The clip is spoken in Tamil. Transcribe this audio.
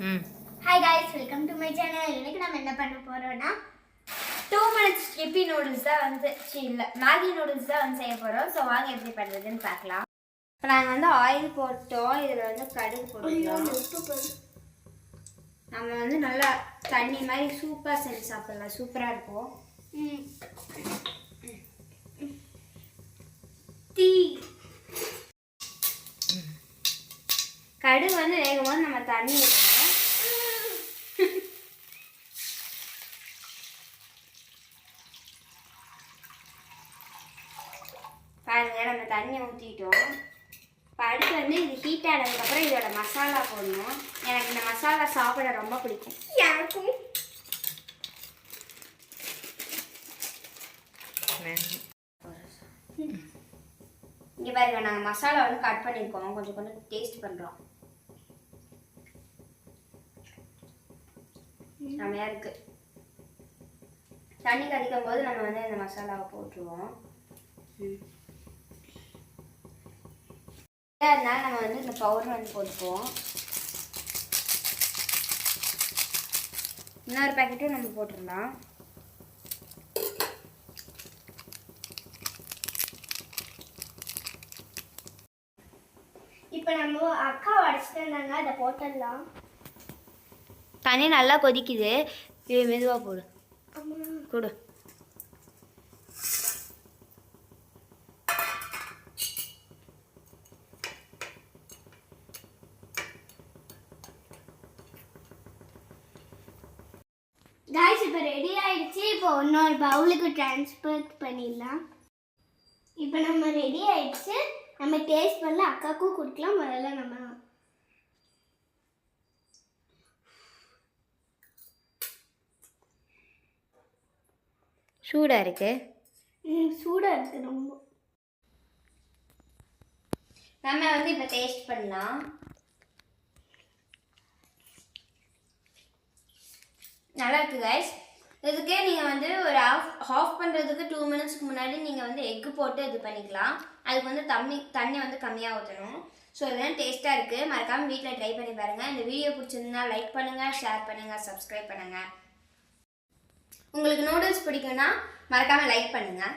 Hi guys, welcome to my channel. இன்னைக்கு நாம என்ன பண்ண போறோம்னா 2 minutes chippy noodles தான் வந்து இல்ல மேகி noodles தான் வந்து செய்ய போறோம். சோ வாங்க எப்படி பண்றதுன்னு பார்க்கலாம். இப்போ நாங்க வந்து ஆயில் போட்டோம். இதுல வந்து கடுகு போட்டுறோம். நம்ம வந்து நல்லா தண்ணி மாதிரி சூப்பரா செஞ்சு சாப்பிடலாம். சூப்பரா இருக்கும். டீ கடுகு வந்து வேகும்போது நம்ம தண்ணி ஊற்றணும். பாருங்க நம்ம தண்ணி ஊற்றிட்டோம். இப்போ அடுத்து வந்து இது ஹீட் ஆனதுக்கப்புறம் இதோட மசாலா போடணும். எனக்கு இந்த மசாலா சாப்பிட ரொம்ப பிடிக்கும். யாருக்கும் இங்கே பாருங்க நாங்கள் மசாலா வந்து கட் பண்ணியிருக்கோம். கொஞ்சம் கொஞ்சம் டேஸ்ட் பண்ணுறோம். செமையாக இருக்குது. தண்ணி கடிக்கும் போது நம்ம வந்து இந்த மசாலாவை போட்டுருவோம். அதனால நம்ம வந்து இந்த பவுடர் வந்து போட்டுக்குவோம். இன்னொரு பேக்கெட்டும் நம்ம போட்டுடலாம். இப்போ நம்ம அக்கா உடச்சிட்டு இருந்தாங்க, அதை போட்டுடலாம். தண்ணி நல்லா கொதிக்குது. இது மெதுவாக போடு கொடு. காய்ஸ் இப்போ ரெடி ஆயிடுச்சு. இப்போ இன்னொரு பவுலுக்கு ட்ரான்ஸ்ஃபர் பண்ணிடலாம். இப்போ நம்ம ரெடி ஆயிடுச்சு. நம்ம டேஸ்ட் பண்ணல அக்காவுக்கும் கொடுக்கலாம். முதல்ல நம்ம சூடாக இருக்கு. சூடாக இருக்கு ரொம்ப. நம்ம வந்து இப்போ டேஸ்ட் பண்ணலாம். நல்லா இருக்கு கைஸ். இதுக்கே நீங்கள் வந்து ஒரு ஹாஃப் பண்ணுறதுக்கு 2 மினிட்ஸ்க்கு முன்னாடி நீங்கள் வந்து எக்கு போட்டு இது பண்ணிக்கலாம். அதுக்கு வந்து தண்ணி வந்து கம்மியாக ஊற்றணும். ஸோ இதெல்லாம் டேஸ்ட்டாக இருக்குது. மறக்காமல் வீட்டில் ட்ரை பண்ணி பாருங்கள். இந்த வீடியோ பிடிச்சிருந்தா லைக் பண்ணுங்கள், ஷேர் பண்ணுங்கள், சப்ஸ்கிரைப் பண்ணுங்கள். உங்களுக்கு நூடுல்ஸ் பிடிக்கும்னா மறக்காமல் லைக் பண்ணுங்கள்.